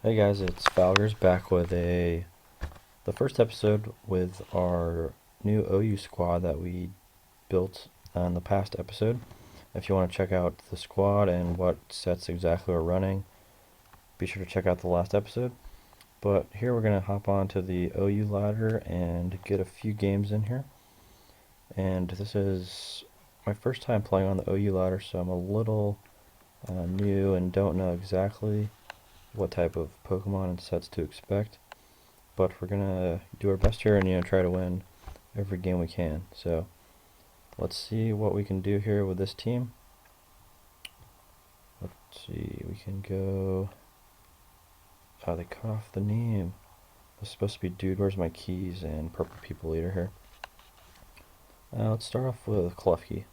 Hey guys, it's Falgers back with the first episode with our new OU squad that we built in the past episode. If you want to check out the squad and what sets exactly we're running, be sure to check out the last episode. But here we're going to hop on to the OU ladder and get a few games in here. And this is my first time playing on the OU ladder, so I'm a little new and don't know exactly what type of Pokemon and sets to expect. But we're gonna do our best here and try to win every game we can. So let's see what we can do here with this team. Let's see, we can go. Oh, they cut off the name. It's supposed to be Dude, Where's My Keys and Purple People Eater here. Let's start off with Klefki,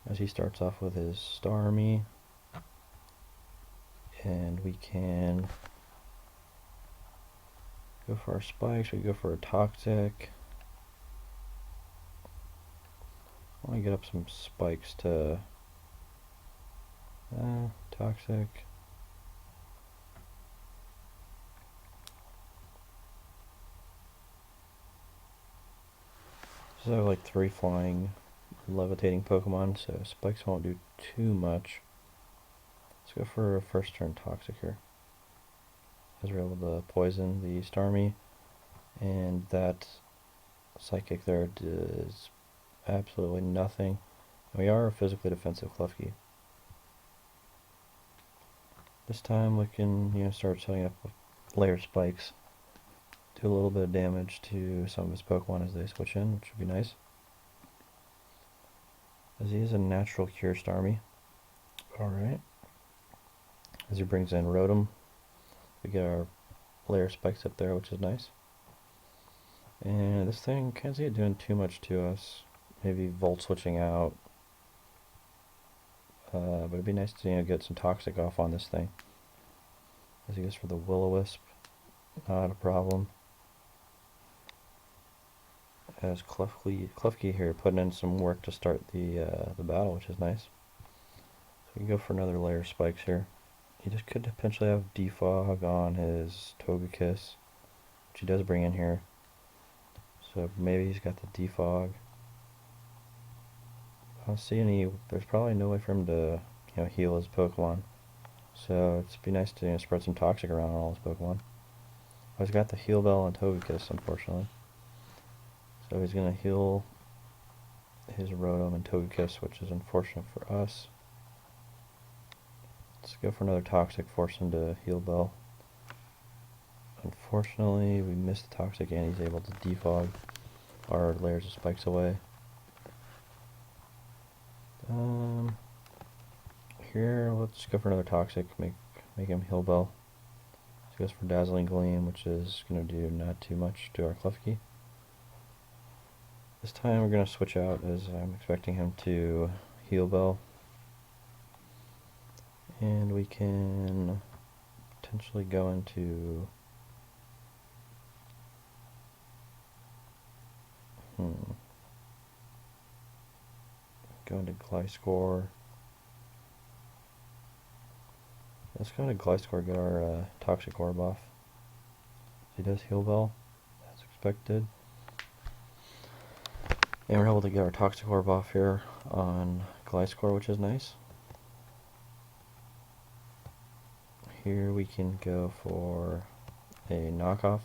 as he starts off with his Starmie, and we can go for our spikes. We go for a Toxic. I want to get up some spikes to Toxic. So I have like 3 flying levitating Pokemon, so spikes won't do too much. Let's go for a first turn Toxic here, as we're able to poison the Starmie, and that Psychic there does absolutely nothing. And we are a physically defensive Klefki. This time we can start setting up layer spikes, do a little bit of damage to some of his Pokemon as they switch in, which would be nice, as he is a natural cure Starmie. Alright, as he brings in Rotom, we get our layer spikes up there, which is nice. And this thing, can't see it doing too much to us. Maybe Volt switching out. But it'd be nice to get some Toxic off on this thing. As he goes for the Will-O-Wisp, not a problem. As Klefki here putting in some work to start the battle, which is nice. So we can go for another layer spikes here. He just could potentially have Defog on his Togekiss, which he does bring in here. So maybe he's got the Defog. I don't see any. There's probably no way for him to heal his Pokemon. So it'd be nice to spread some Toxic around on all his Pokemon. Oh, he's got the Heal Bell and Togekiss, unfortunately. So he's gonna heal his Rotom and Togekiss, which is unfortunate for us. Let's go for another Toxic, force him to Heal Bell. Unfortunately, we missed the Toxic and he's able to defog our layers of spikes away. Here, let's go for another Toxic, make him Heal Bell. So he goes for Dazzling Gleam, which is going to do not too much to our Klefki. This time we're going to switch out, as I'm expecting him to Heal Bell. And we can potentially go into Gliscor. Let's go into Gliscor, get our Toxic Orb off. So he does Heal Bell, as expected. And we're able to get our Toxic Orb off here on Gliscor, which is nice. Here we can go for a knockoff,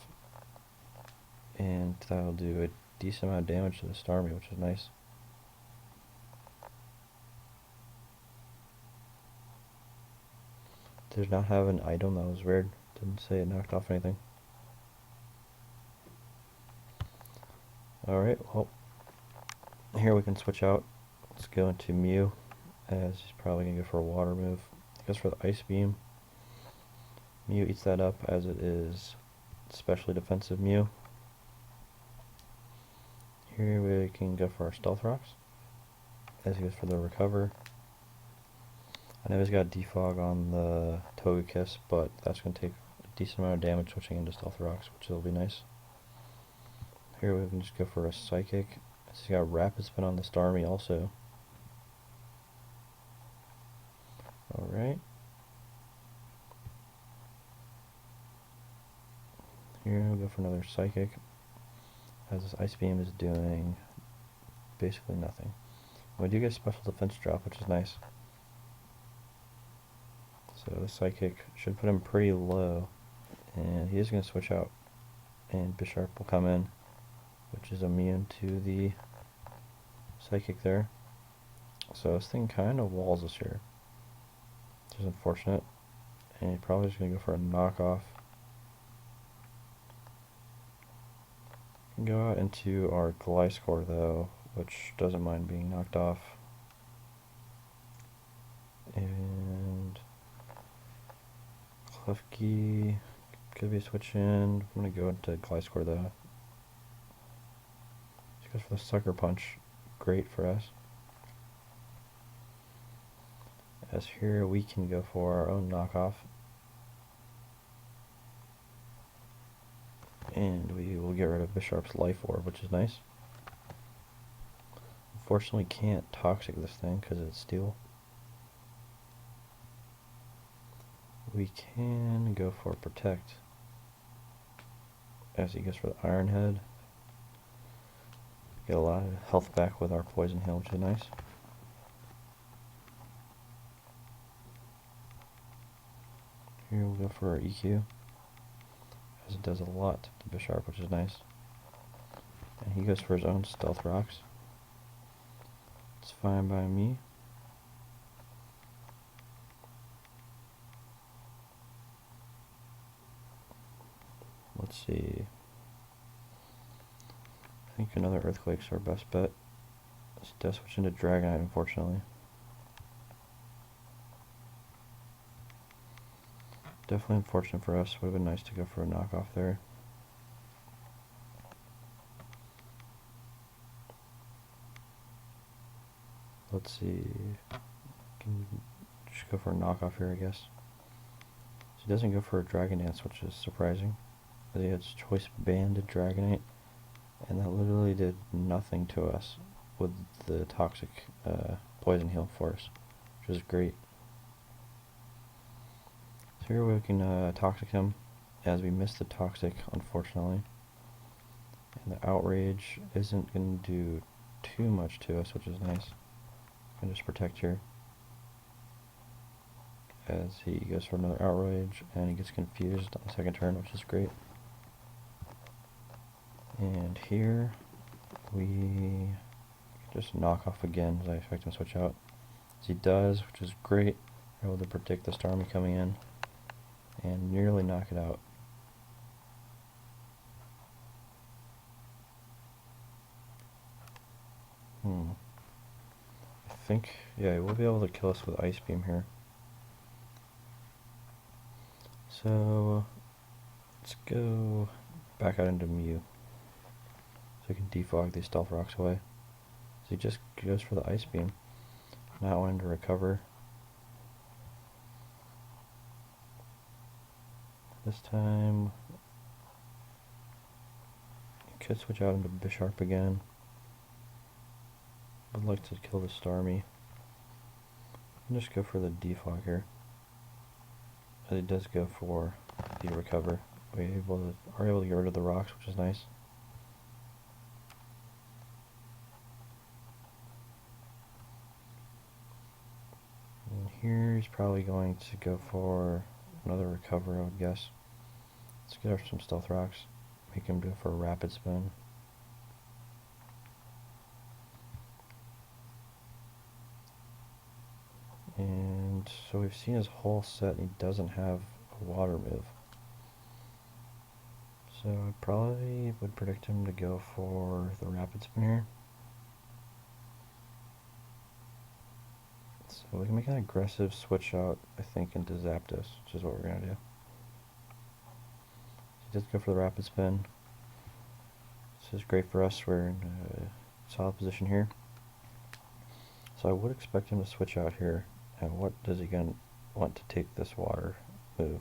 and that'll do a decent amount of damage to the Starmie, which is nice. Did not have an item, that was weird. Didn't say it knocked off anything. Alright, well, here we can switch out. Let's go into Mew, as he's probably going to go for a water move. He goes for the Ice Beam. Mew eats that up, as it is specially defensive Mew. Here we can go for our Stealth Rocks, as he goes for the Recover. I know he's got Defog on the Togekiss, but that's going to take a decent amount of damage switching into Stealth Rocks, which will be nice. Here we can just go for a Psychic, as he's got Rapid Spin on the Starmie also. Alright. Here we'll go for another psychic, as this ice beam is doing basically nothing. We do get a special defense drop, which is nice. So the psychic should put him pretty low, and he is going to switch out, and Bisharp will come in, which is immune to the psychic there. So this thing kind of walls us here, which is unfortunate, and he's probably just going to go for a knockoff. Go out into our Gliscor though, which doesn't mind being knocked off. And Klefki could be a switch in. I'm going to go into Gliscor though. Just goes for the Sucker Punch. Great for us. As here we can go for our own knockoff. And we will get rid of Bisharp's Life Orb, which is nice. Unfortunately, can't Toxic this thing because it's steel. We can go for Protect, as he goes for the Iron Head. Get a lot of health back with our Poison Heal, which is nice. Here we'll go for our EQ, as it does a lot to Bisharp, which is nice. And he goes for his own Stealth Rocks. It's fine by me. Let's see. I think another Earthquake's our best bet. This does switch into Dragonite, unfortunately. Definitely unfortunate for us. Would have been nice to go for a knockoff there. Let's see. Can just go for a knockoff here, I guess. So he doesn't go for a Dragon Dance, which is surprising. But he has Choice Banded Dragonite, and that literally did nothing to us with the Toxic Poison Heal for us, which is great. So here we can Toxic him, as we missed the Toxic, unfortunately. And the Outrage isn't going to do too much to us, which is nice. And just Protect here, as he goes for another Outrage, and he gets confused on the second turn, which is great. And here we just knock off again, as I expect him to switch out, as he does, which is great. We're able to predict the Starmie coming in and nearly knock it out. I think, yeah, we'll be able to kill us with Ice Beam here. So let's go back out into Mew, so we can defog these Stealth Rocks away. So he just goes for the Ice Beam, not wanting to recover. This time, he could switch out into Bisharp again. Would like to kill the Starmie. And just go for the defog here. As it does go for the recover. We are able to get rid of the rocks, which is nice. And here he's probably going to go for another recover, I would guess. Let's get some Stealth Rocks. Make him go for a Rapid Spin. And so we've seen his whole set, and he doesn't have a water move. So I probably would predict him to go for the Rapid Spin here. So we can make an aggressive switch out, I think, into Zapdos, which is what we're going to do. So he does go for the Rapid Spin. This is great for us. We're in a solid position here. So I would expect him to switch out here. And what does he going to want to take this water move?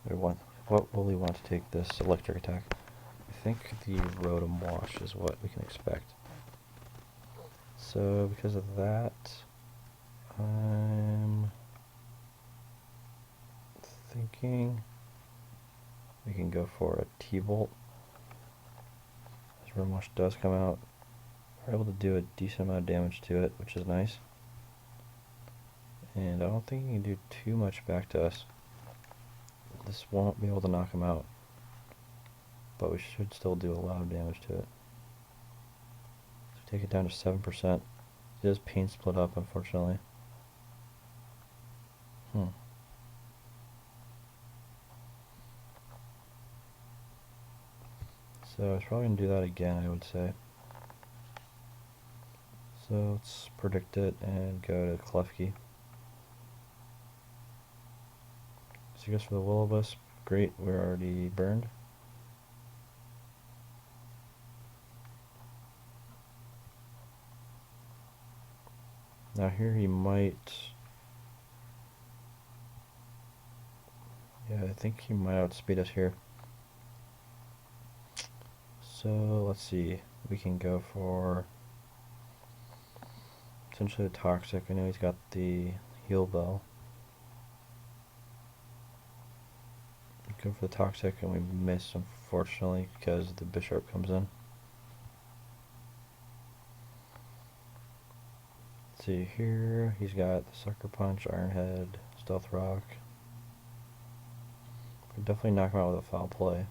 What will he want to take this electric attack? I think the Rotom Wash is what we can expect. So because of that, I'm thinking we can go for a T-bolt. As Rimwash does come out, we're able to do a decent amount of damage to it, which is nice. And I don't think he can do too much back to us. This won't be able to knock him out, but we should still do a lot of damage to it. So take it down to 7%. It does pain split up, unfortunately. So it's probably going to do that again, I would say. So let's predict it and go to Klefki. So he goes for the Will-O-Wisp. Great, we're already burned. Now here he might... Yeah, I think he might outspeed us here. So let's see, we can go for essentially the Toxic. I know he's got the Heal Bell. We go for the Toxic and we miss, unfortunately, because the Bishop comes in. Let's see here, he's got the Sucker Punch, Iron Head, Stealth Rock. We'll definitely knock him out with a Foul Play.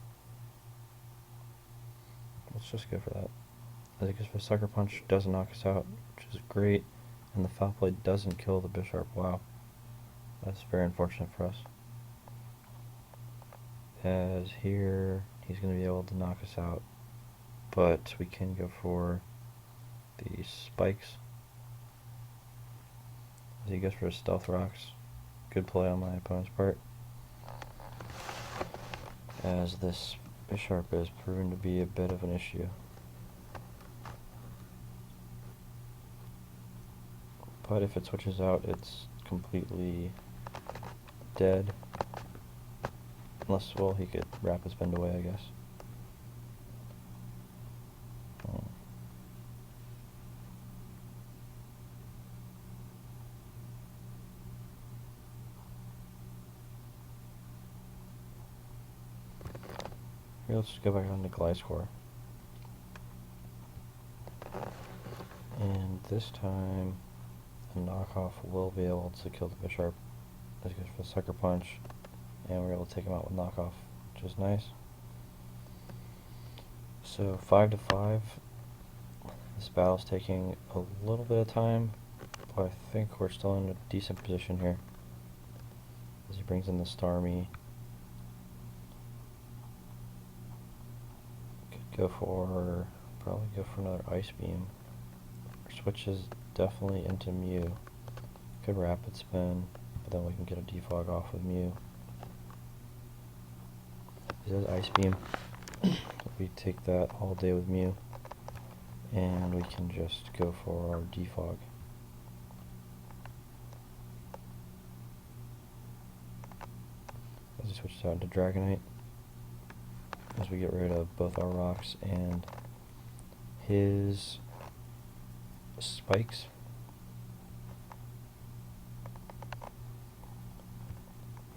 Let's just go for that. As it goes for Sucker Punch, doesn't knock us out, which is great. And the Foul Play doesn't kill the Bisharp. Wow. That's very unfortunate for us. As here, he's going to be able to knock us out. But we can go for the Spikes. As he goes for his Stealth Rocks. Good play on my opponent's part. As this Bisharp is proven to be a bit of an issue. But if it switches out, it's completely dead. Unless, well, he could Rapid Spin away, I guess. Here, let's just go back on to Gliscor. And this time, the knockoff will be able to kill the Bisharp. This goes for the Sucker Punch, and we're able to take him out with knockoff, which is nice. So 5-5. This battle's taking a little bit of time, but I think we're still in a decent position here. As he brings in the Starmie. Probably go for another Ice Beam. Switches definitely into Mew. Could Rapid Spin, but then we can get a Defog off with Mew. He does Ice Beam. We take that all day with Mew. And we can just go for our Defog. As he switches out into Dragonite. As we get rid of both our rocks and his Spikes.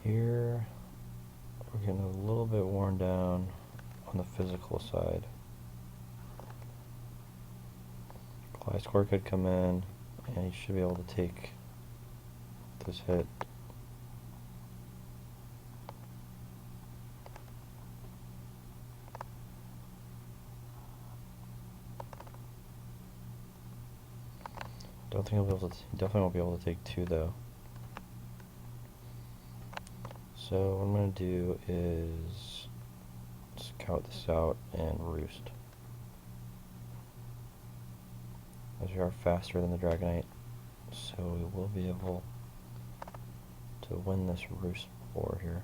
Here, we're getting a little bit worn down on the physical side. Gliscor could come in, and he should be able to take this hit. Don't think he'll be able to. He definitely won't be able to take two though. So what I'm gonna do is scout this out and Roost. As we are faster than the Dragonite, so we will be able to win this Roost war here.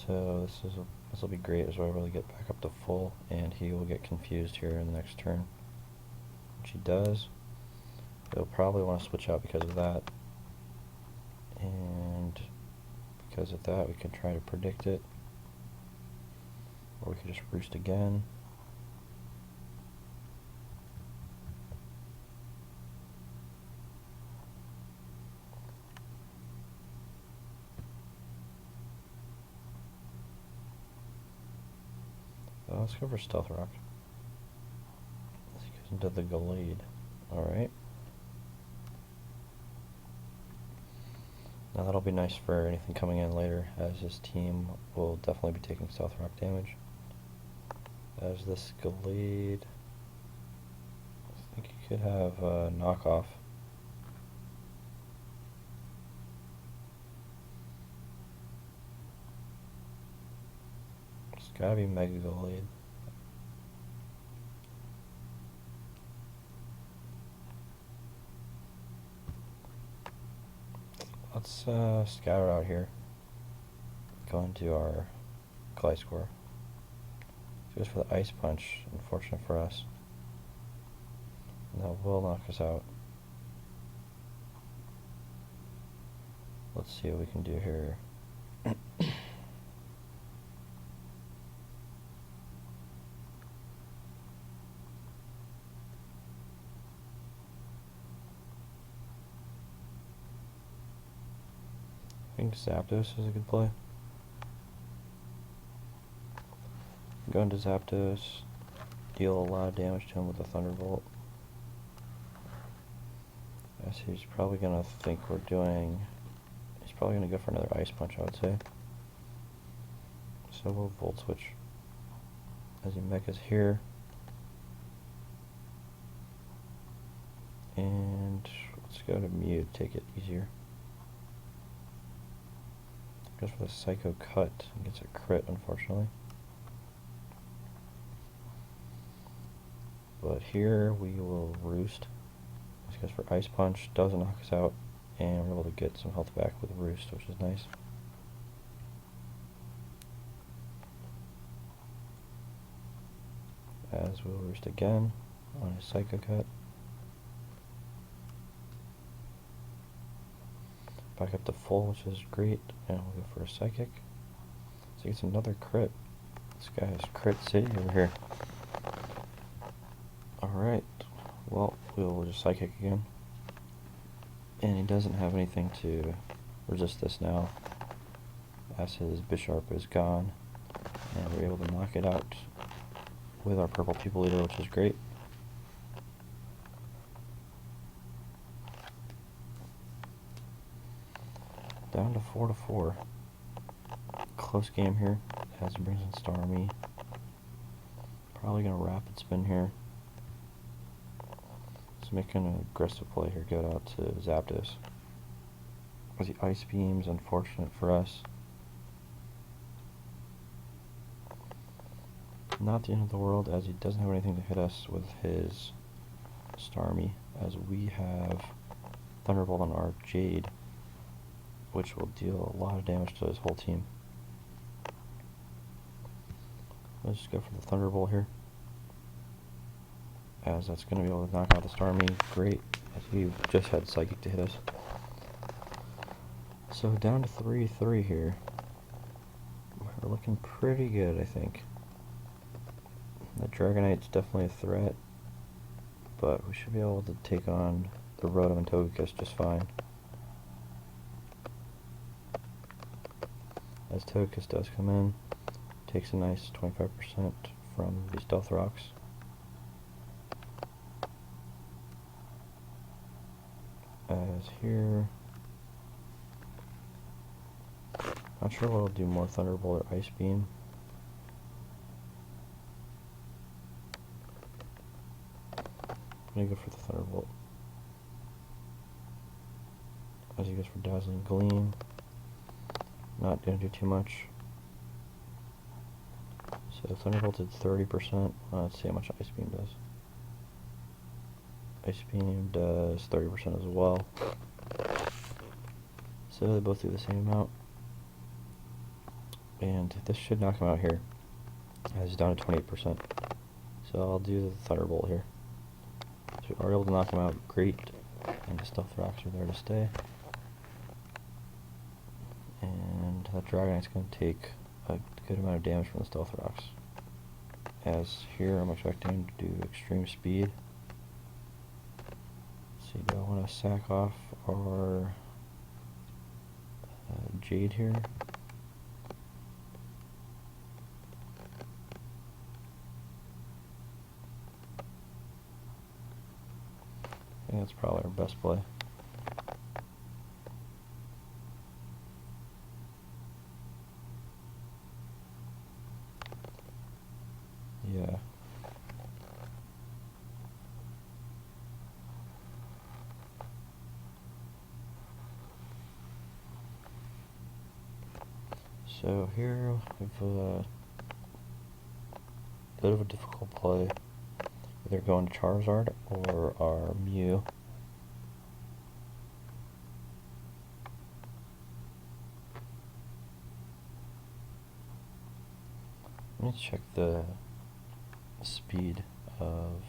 So this will be great as we're able to get back up to full, and he will get confused here in the next turn, which he does. He'll probably want to switch out because of that, and because of that we can try to predict it, or we can just Roost again. Let's go for Stealth Rock. He goes into the Glade. Alright. Now that'll be nice for anything coming in later, as his team will definitely be taking Stealth Rock damage. As this Glade, I think he could have a knockoff. It's gotta be Mega Glade. Let's scatter out here. Go into our Gliscor. Goes for the Ice Punch, unfortunate for us. And that will knock us out. Let's see what we can do here. I think Zapdos is a good play. Go into Zapdos, deal a lot of damage to him with a Thunderbolt. As he's probably gonna think we're doing, he's probably gonna go for another Ice Punch, I would say. So we'll Volt Switch. As he Mecha's here. And let's go to Mew to take it easier. Goes for the Psycho Cut and gets a crit, unfortunately. But here we will Roost. This goes for Ice Punch, doesn't knock us out, and we're able to get some health back with Roost, which is nice. As we'll Roost again on his Psycho Cut. Back up to full, which is great, and we'll go for a Psychic. So he gets another crit. This guy is Crit City over here. Alright, well, we'll just Psychic again. And he doesn't have anything to resist this now, as his Bisharp is gone. And we're able to knock it out with our purple People Eater, which is great. Down to 4-4. Close game here, as he brings in Starmie. Probably gonna Rapid Spin here. Let's make an aggressive play here, go out to Zapdos. As the Ice Beam's unfortunate for us. Not the end of the world, as he doesn't have anything to hit us with his Starmie, as we have Thunderbolt on our Jade, which will deal a lot of damage to his whole team. Let's just go for the Thunderbolt here, as that's going to be able to knock out the Starmie. Great, as he just had Psychic to hit us. So down to 3-3 here. We're looking pretty good, I think. The Dragonite's definitely a threat, but we should be able to take on the Rotom and Togekiss just fine. As Togekiss does come in, takes a nice 25% from the Stealth Rocks. As here, not sure what will do more, Thunderbolt or Ice Beam. I'm gonna go for the Thunderbolt. As he goes for Dazzling Gleam. Not gonna do too much. So Thunderbolt did 30%. Let's see how much Ice Beam does. Ice Beam does 30% as well. So they both do the same amount. And this should knock him out here, as he's down to 28%. So I'll do the Thunderbolt here. So we are able to knock him out, great. And the Stealth Rocks are there to stay. And that Dragonite's going to take a good amount of damage from the Stealth Rocks. As here I'm expecting him to do extreme speed. Let's see, do I want to sack off our Jade here? think that's probably our best play. Yeah. So here we have a bit of a difficult play. Either going to Charizard or our Mew. Let me check the speed of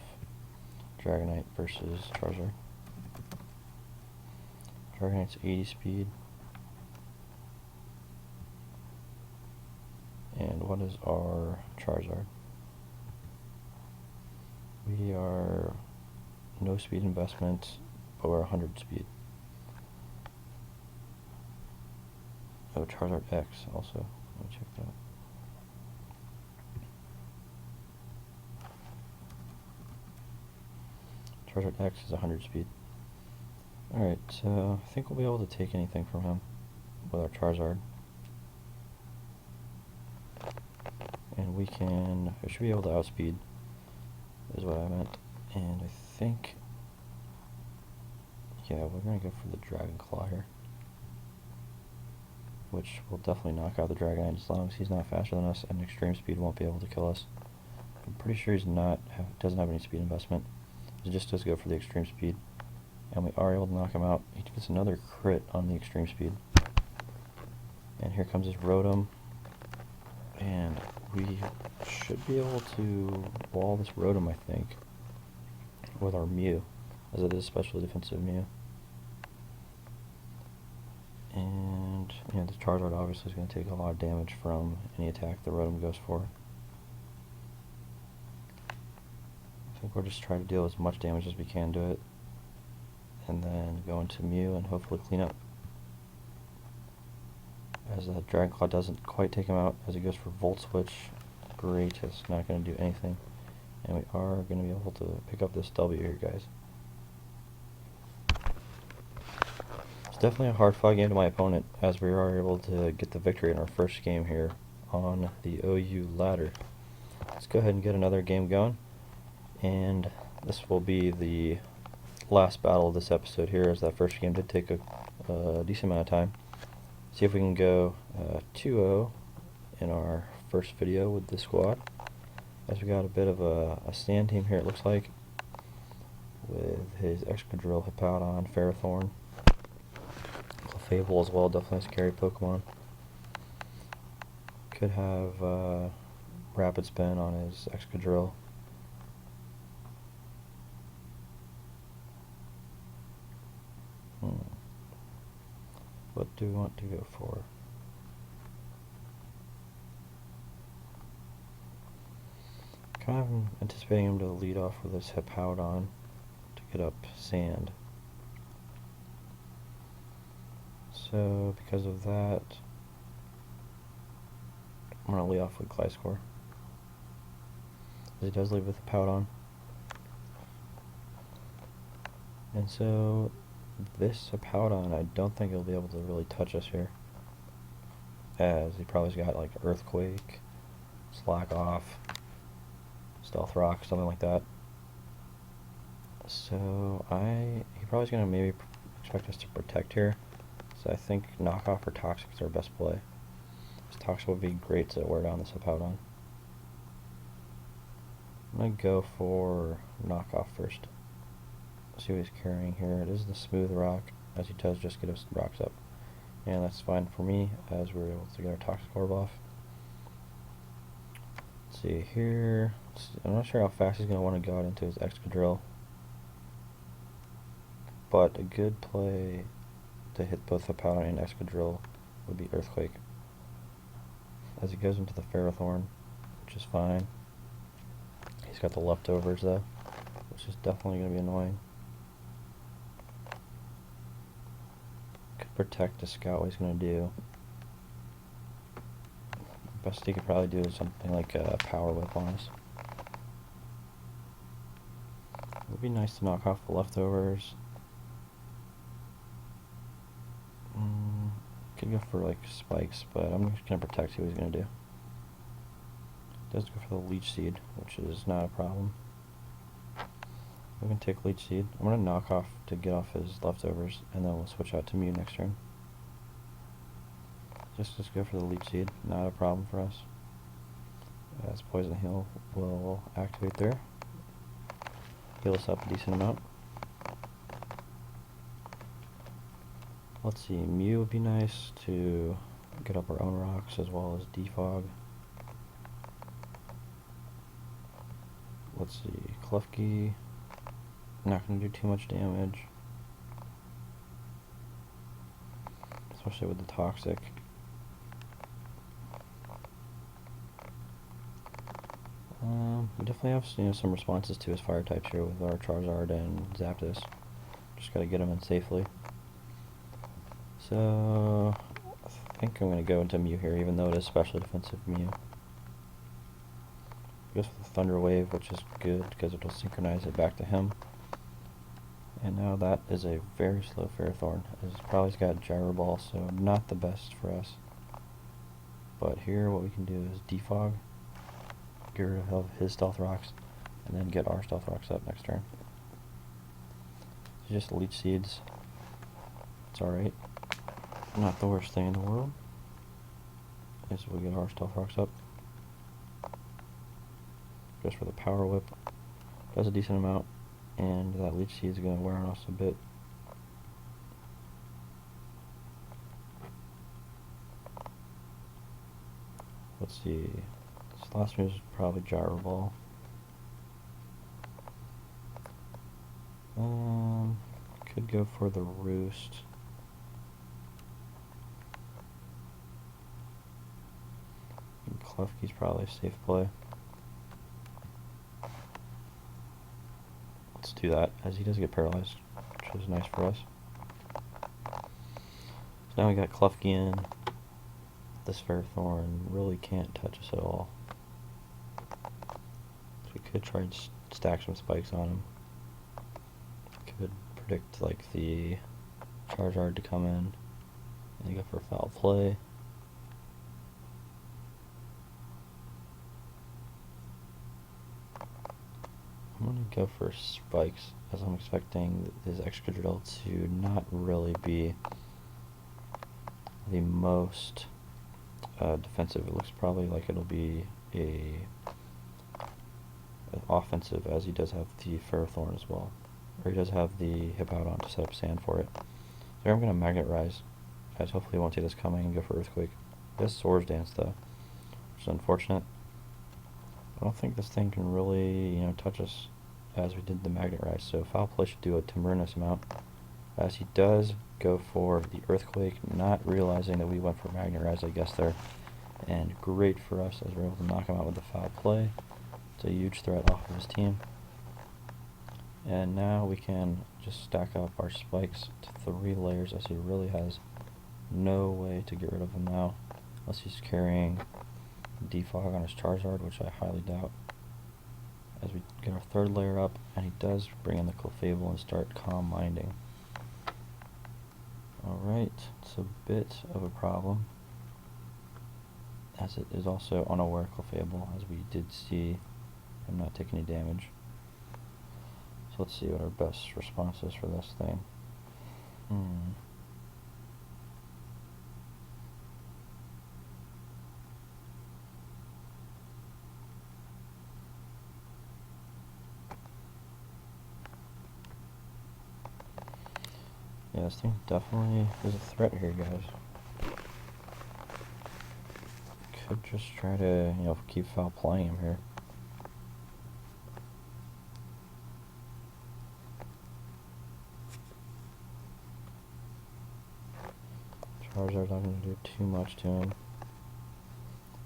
Dragonite versus Charizard. Dragonite's 80 speed. And what is our Charizard? We are no speed investment, but we're 100 speed. Oh, Charizard X also. Let me check that. Charizard X is 100 speed. Alright, so I think we'll be able to take anything from him with our Charizard. And we should be able to outspeed, is what I meant. And I think, yeah, we're going to go for the Dragon Claw here. Which will definitely knock out the Dragonite as long as he's not faster than us, and extreme speed won't be able to kill us. I'm pretty sure doesn't have any speed investment. He just does go for the extreme speed. And we are able to knock him out. He gets another crit on the extreme speed. And here comes his Rotom. And we should be able to wall this Rotom, I think, with our Mew, as it is special defensive Mew. And yeah, the Charizard obviously is going to take a lot of damage from any attack the Rotom goes for. I think we'll just try to deal as much damage as we can to it, and then go into Mew and hopefully clean up. As that Dragon Claw doesn't quite take him out, as he goes for Volt Switch. Great, it's not going to do anything. And we are going to be able to pick up this W here, guys. It's definitely a hard-fought game to my opponent, as we are able to get the victory in our first game here on the OU ladder. Let's go ahead and get another game going. And this will be the last battle of this episode here, as that first game did take a decent amount of time. See if we can go 2-0 in our first video with the squad, as we got a bit of a stand team here, it looks like, with his Excadrill, Hippowdon, Ferrothorn, Clefable as well, definitely a scary Pokemon. Could have Rapid Spin on his Excadrill. What do we want to go for? Kind of anticipating him to lead off with his Hippowdon to get up Sand. So because of that, I'm going to lead off with Gliscor, as he does lead with Hippowdon. And so this Hippowdon, I don't think he'll be able to really touch us here, as he probably's got like Earthquake, Slack Off, Stealth Rock, something like that. So he probably's gonna maybe expect us to protect here. So I think Knock Off or Toxic is our best play. This Toxic would be great to wear down this Hippowdon. I'm gonna go for Knock Off first. See what he's carrying here. It is the Smooth Rock, as he does just get his rocks up. And that's fine for me, as we're able to get our Toxic Orb off. Let's see here. I'm not sure how fast he's going to want to go out into his Excadrill, but a good play to hit both Hippowdon and Excadrill would be Earthquake, as he goes into the Ferrothorn, which is fine. He's got the leftovers though, which is definitely going to be annoying. Protect to scout what he's going to do. Best he could probably do is something like a Power Whip on us. would be nice to knock off the leftovers. Could go for like spikes, but I'm just gonna protect, see what he's gonna do. Does go for the leech seed, which is not a problem. We can take leech seed. I'm gonna knock off to get off his leftovers, and then we'll switch out to Mew next turn. Just go for the leech seed, not a problem for us. As poison heal will activate there. Heal us up a decent amount. Let's see, Mew would be nice to get up our own rocks as well as defog. Let's see, Klefki, not going to do too much damage, especially with the toxic. We definitely have some responses to his fire types here with our Charizard and Zapdos. Just got to get them in safely. So I think I'm going to go into Mew here, even though it is specially defensive Mew. Goes for the Thunder Wave, which is good because it'll synchronize it back to him. And now that is a very slow Ferrothorn. It's probably got Gyro Ball, so not the best for us. But here what we can do is defog, get rid of his Stealth Rocks, and then get our Stealth Rocks up next turn. So just Leech Seeds. It's alright. Not the worst thing in the world. Is we get our Stealth Rocks up. Goes for the Power Whip. Does a decent amount. And that Leech Seed is going to wear on us a bit. Let's see. This last move is probably Gyro Ball. Could go for the Roost. And Klefki's probably a safe play. Let's do that, as he does get paralyzed, which is nice for us. So now we got Klefki in. This Ferrothorn really can't touch us at all. So we could try and stack some spikes on him. Could predict like the Charizard to come in and go for foul play. I'm going to go for spikes, as I'm expecting this Excadrill to not really be the most defensive. It looks probably like it'll be an offensive, as he does have the Ferrothorn as well. Or he does have the Hippowdon to set up sand for it. So I'm going to Magnet Rise, as hopefully he won't see this coming and go for Earthquake. This Swords Dance though, which is unfortunate. I don't think this thing can really, touch us as we did the Magnet Rise, so Foul Play should do a tremendous amount. As he does go for the Earthquake, not realizing that we went for Magnet Rise, I guess there. And great for us as we're able to knock him out with the Foul Play. It's a huge threat off of his team. And now we can just stack up our spikes to 3 layers, as he really has no way to get rid of them now, unless he's carrying Defog on his Charizard, which I highly doubt. As we get our 3rd layer up, and he does bring in the Clefable and start Calm Minding. Alright, it's a bit of a problem, as it is also unaware Clefable, as we did see him not take any damage. So let's see what our best response is for this thing. Yeah, this thing definitely is a threat here, guys. Could just try to, keep foul playing him here. Charizard's not going to do too much to him.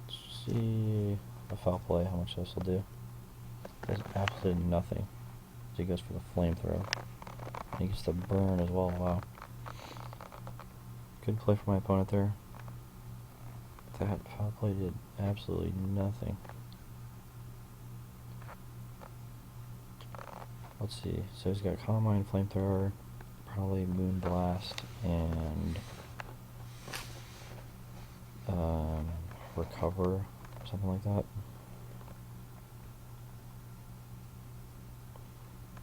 Let's see a foul play, how much this will do. Does absolutely nothing. So he goes for the Flamethrower. He gets the burn as well. Wow. Good play for my opponent there. That foul play did absolutely nothing. let's see. So he's got Calm Mind, Flamethrower, probably Moonblast, and Recover, something like that.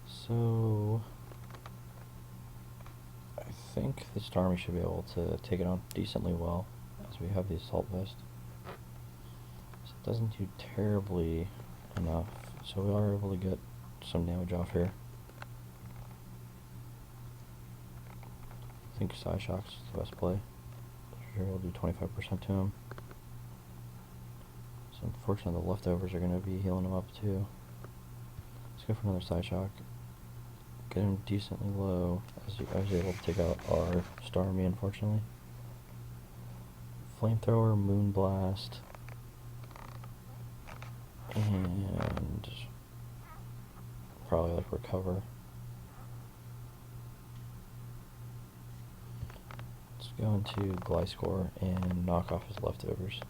So I think this army should be able to take it on decently well, as we have the Assault Vest. So it doesn't do terribly enough, so we are able to get some damage off here. I think Psyshock's the best play. Here we'll do 25% to him. So unfortunately the leftovers are going to be healing him up too. Let's go for another Psyshock. Get him decently low, as I was able to take out our Star Army, unfortunately. Flamethrower, Moonblast, and probably like Recover. Let's go into Gliscor and knock off his leftovers.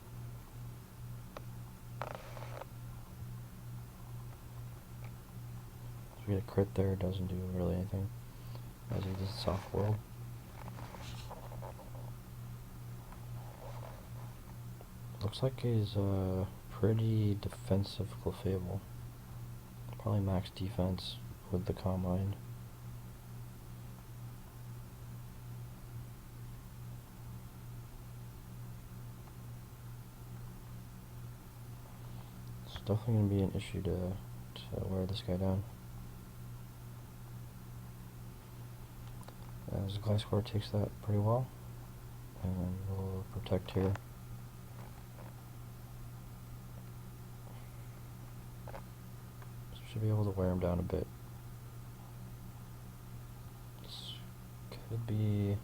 We get a crit there, doesn't do really anything, as he does Soft World. Looks like he's a pretty defensive Clefable. Probably max defense with the Calm Mind. It's definitely going to be an issue to wear this guy down. As Gliscor takes that pretty well, and we'll protect here. So should be able to wear him down a bit. This could be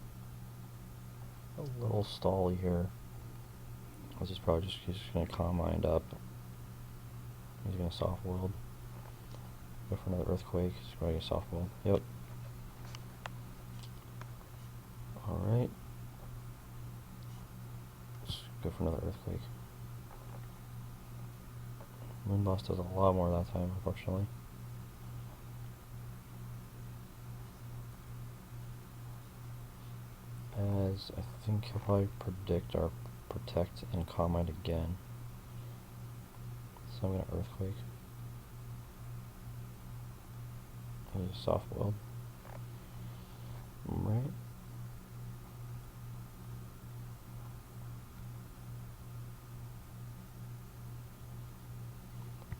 a little stally here. This is probably he's just going to Calm Mind up. He's going to Soft World. Go for another Earthquake. He's probably going to Soft World. Yep. Alright. Let's go for another Earthquake. Moonblast does a lot more that time, unfortunately. As I think he'll probably predict our Protect and Calm Mind again. So I'm going to Earthquake. And use Soft World. Right.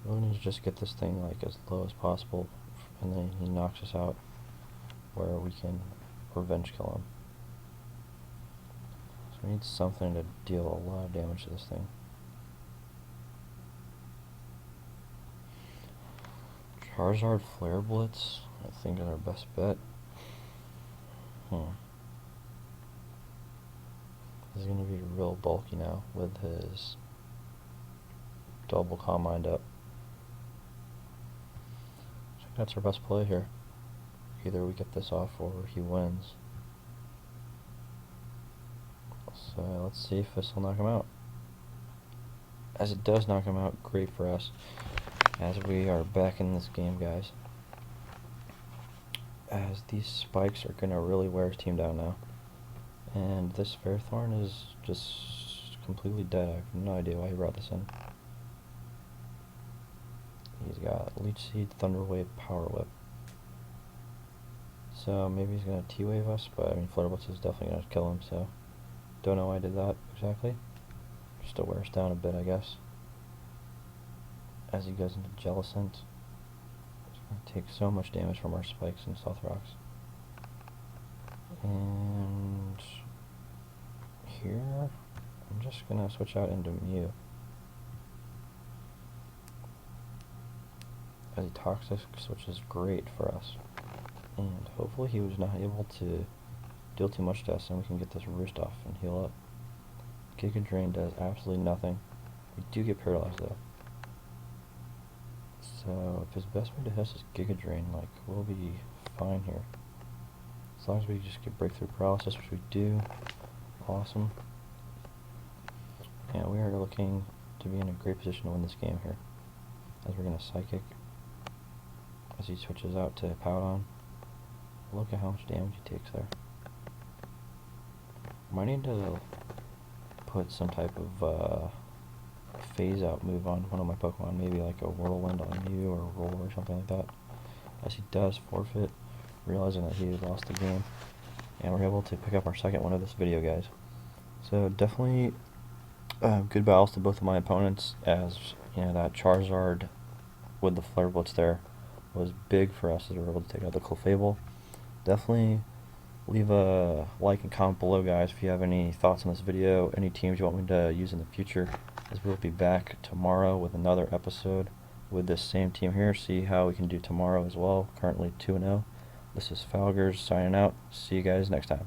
We need to just get this thing like as low as possible, and then he knocks us out where we can revenge kill him. So we need something to deal a lot of damage to this thing. Charizard Flare Blitz, I think, is our best bet. He's going to be real bulky now with his double Calm Mind up. That's our best play here. Either we get this off or he wins. So let's see if this will knock him out. As it does knock him out, great for us. As we are back in this game, guys. As these spikes are going to really wear his team down now. And this Fairthorn is just completely dead. I have no idea why he brought this in. He's got Leech Seed, Thunder Wave, Power Whip. So maybe he's going to T-Wave us, but I mean Flare Blitz is definitely going to kill him, so don't know why I did that exactly. Just to wear us down a bit, I guess. As he goes into Jellicent, he's going to take so much damage from our spikes and Stealth Rocks. And here, I'm just going to switch out into Mew. As he Toxics, which is great for us. And hopefully he was not able to deal too much to us and we can get this Roost off and heal up. Giga Drain does absolutely nothing. We do get paralyzed though. So if his best way to hit us is Giga Drain, like, we'll be fine here. As long as we just get Breakthrough Paralysis, which we do. Awesome. Yeah, we are looking to be in a great position to win this game here. As we're going to Psychic. as he switches out to pout on. Look at how much damage he takes there. Might need to put some type of phase out move on one of my Pokemon, maybe like a Whirlwind on you or a Roll or something like that. As he does forfeit, realizing that he lost the game. And we're able to pick up our second one of this video, guys. So definitely good battles to both of my opponents, as you know, that Charizard with the Flare Blitz there was big for us as we were able to take out the Clefable. Definitely leave a like and comment below, guys, if you have any thoughts on this video, any teams you want me to use in the future, as we'll be back tomorrow with another episode with this same team here. See how we can do tomorrow as well. Currently 2-0. This is Falgers signing out. See you guys next time.